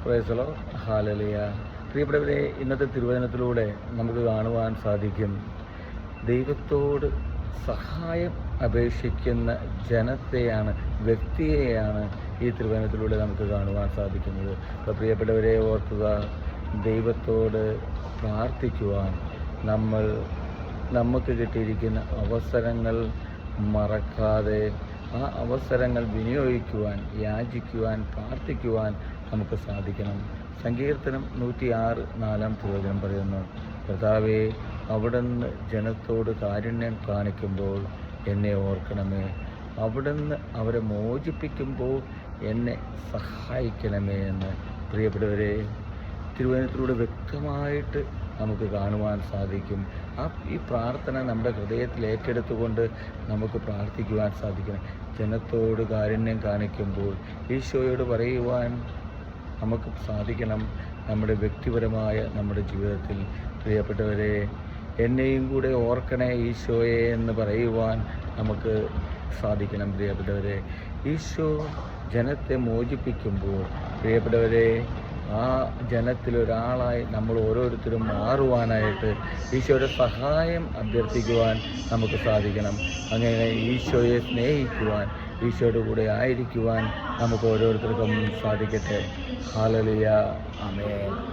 പ്രൈസലോ ഹാലലിയ. പ്രിയപ്പെട്ടവരെ, ഇന്നത്തെ തിരുവചനത്തിലൂടെ നമുക്ക് കാണുവാൻ സാധിക്കും, ദൈവത്തോട് സഹായം അപേക്ഷിക്കുന്ന ജനത്തെയാണ്, വ്യക്തിയെയാണ് ഈ തിരുവചനത്തിലൂടെ നമുക്ക് കാണുവാൻ സാധിക്കുന്നത്. അപ്പോൾ പ്രിയപ്പെട്ടവരെ ഓർക്കുക, ദൈവത്തോട് പ്രാർത്ഥിക്കുവാൻ നമുക്ക് കിട്ടിയിരിക്കുന്ന അവസരങ്ങൾ മറക്കാതെ ആ അവസരങ്ങൾ വിനിയോഗിക്കുവാൻ, യാചിക്കുവാൻ, പ്രാർത്ഥിക്കുവാൻ നമുക്ക് സാധിക്കണം. സങ്കീർത്തനം 106 4 തിരുവചനം പറയുന്നു, കർത്താവേ, അവിടുന്ന് ജനത്തോട് കാരുണ്യം കാണിക്കുമ്പോൾ എന്നെ ഓർക്കണമേ, അവിടുന്ന് അവരെ മോചിപ്പിക്കുമ്പോൾ എന്നെ സഹായിക്കണമേ എന്ന്. പ്രിയപ്പെട്ടവരെ, തിരുവചനത്തിലൂടെ വ്യക്തമായിട്ട് നമുക്ക് കാണുവാൻ സാധിക്കും. ഈ പ്രാർത്ഥന നമ്മുടെ ഹൃദയത്തിൽ ഏറ്റെടുത്തുകൊണ്ട് നമുക്ക് പ്രാർത്ഥിക്കുവാൻ സാധിക്കണം. ജനത്തോട് കാരുണ്യം കാണിക്കുമ്പോൾ ഈശോയോട് പറയുവാൻ നമുക്ക് സാധിക്കണം. നമ്മുടെ വ്യക്തിപരമായ നമ്മുടെ ജീവിതത്തിൽ, പ്രിയപ്പെട്ടവരെ, എന്നെയും കൂടെ ഓർക്കണേ ഈശോയെ എന്ന് പറയുവാൻ നമുക്ക് സാധിക്കണം. പ്രിയപ്പെട്ടവരെ, ഈശോ ജനത്തെ മോചിപ്പിക്കുമ്പോൾ, പ്രിയപ്പെട്ടവരെ, ആ ജനത്തിലൊരാളായി നമ്മൾ ഓരോരുത്തരും മാറുവാനായിട്ട് ഈശോയുടെ സഹായം അഭ്യർത്ഥിക്കുവാൻ നമുക്ക് സാധിക്കണം. അങ്ങനെ ഈശോയെ സ്നേഹിക്കുവാൻ, ഈശോയുടെ കൂടെ ആയിരിക്കുവാൻ നമുക്ക് ഓരോരുത്തർക്കും സാധിക്കട്ടെ. ഹല്ലേലൂയ. ആമേൻ.